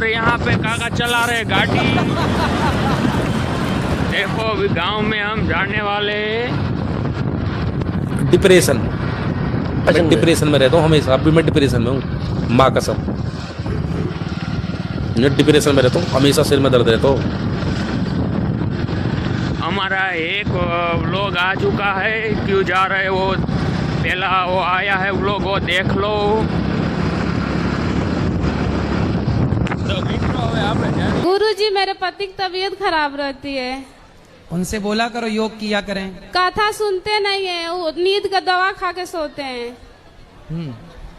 और यहाँ पे काका चला रहे गाड़ी। देखो अभी गांव में हम जाने वाले डिप्रेशन। मैं डिप्रेशन में रहता हूँ हमेशा, अभी मैं डिप्रेशन में हूँ, माँ कसम। मैं डिप्रेशन में रहता हूँ हमेशा, सिर में दर्द रहता हूँ। हमारा एक व्लॉग आ चुका है, क्यों जा रहे वो पहला वो आया है व्लॉग, वो देख लो। तो गुरुजी मेरे पति की तबीयत खराब रहती है, उनसे बोला करो योग किया करें। कथा सुनते नहीं है, वो नींद का दवा खा के सोते हैं।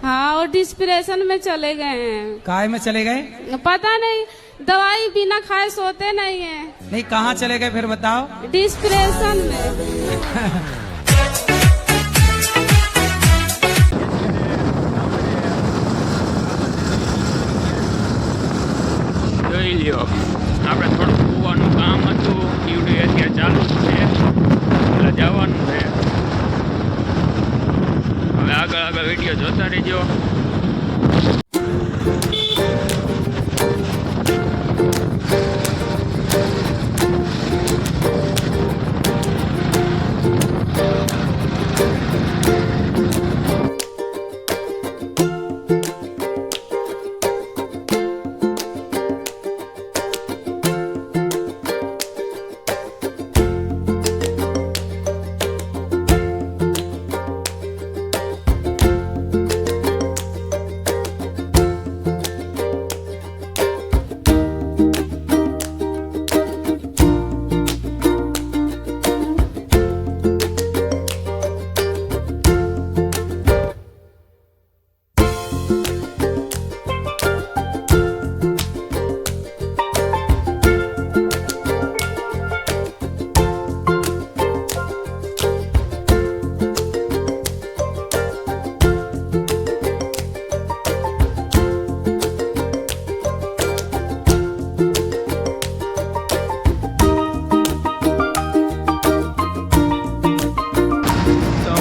हाँ, और डिस्प्रेशन में चले गए हैं। काय में चले गए? पता नहीं, दवाई बिना खाए सोते नहीं है। नहीं, कहाँ चले गए फिर बताओ। डिस्प्रेशन में। જોઈ લ્યો આપણે થોડું કૂવાનું કામ હતું, ઈવડી અત્યારે ચાલુ જ છે, એટલે જવાનું છે। હવે આગળ આગળ વિડીયો જોતા રહેજો।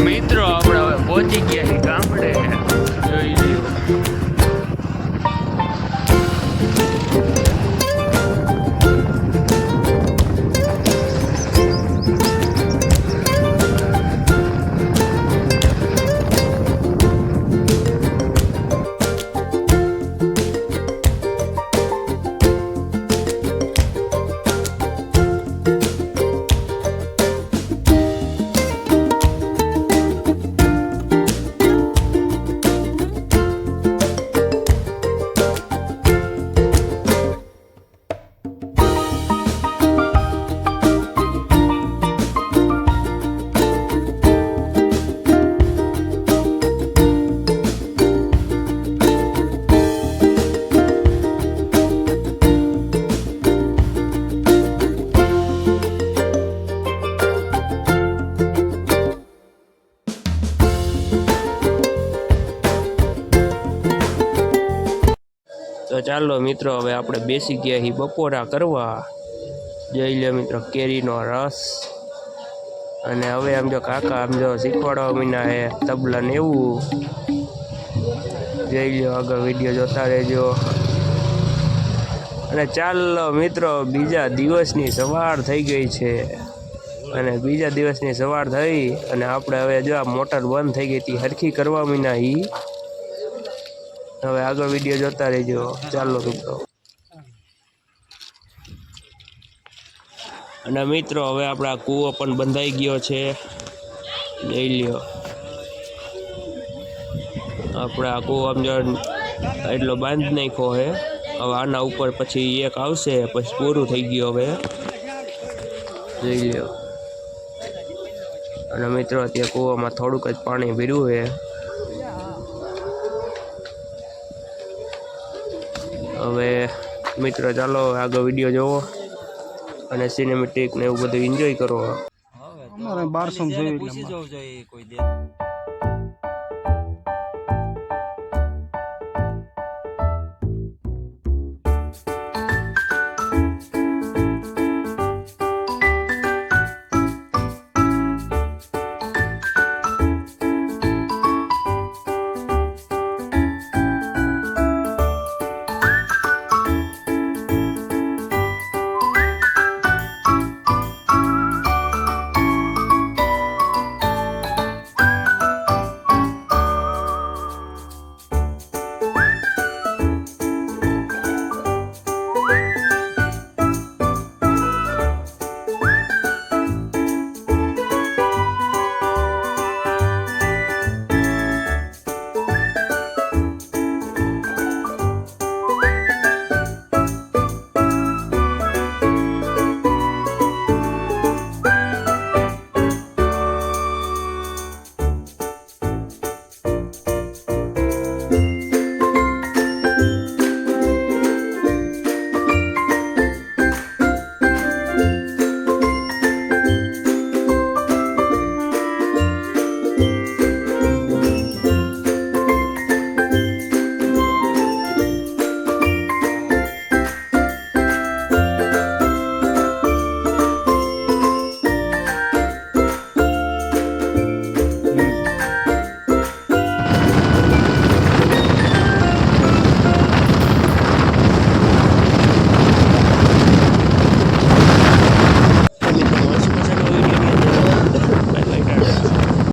મિત્રો આપણે હવે પહોંચી ગયા છીએ ગામડે, જોઈ લ્યો। તો ચાલો મિત્રો હવે આપણે બેસી ગયા છીએ બપોરા કરવા। જોઈ લો મિત્રો કેરીનો રસ, અને હવે આમ જો કાકા આમ જો શીખવાડવા મીના હે તબલા ને એવું। જોઈ લો આગળ વિડીયો જોતા રહેજો। અને ચાલો મિત્રો બીજા દિવસની સવાર થઈ ગઈ છે, અને બીજા દિવસની સવાર થઈ અને આપણે હવે જો આ મોટર બંધ થઈ ગઈ હતી હરખી કરવા મીના હી। હવે આગળ વિડીયો જોતા રહેજો। ચાલો મિત્રો। અને મિત્રો હવે આપણા કૂવો પણ બંધાઈ ગયો છે, જોઈ લ્યો। આપણે આ કૂવો આમ જો એટલો બાંધી નાખ્યો હે, હવે આના ઉપર પછી એક આવશે, પછી પૂરું થઈ ગયું હવે, જોઈ લ્યો। અને મિત્રો ત્યાં કૂવામાં થોડુંક જ પાણી ભર્યું છે। હવે મિત્રો ચાલો આગળ વિડીયો જોવો અને સિનેમેટિક ને એવું બધું એન્જોય કરો। અમારે 1200 જોઈએ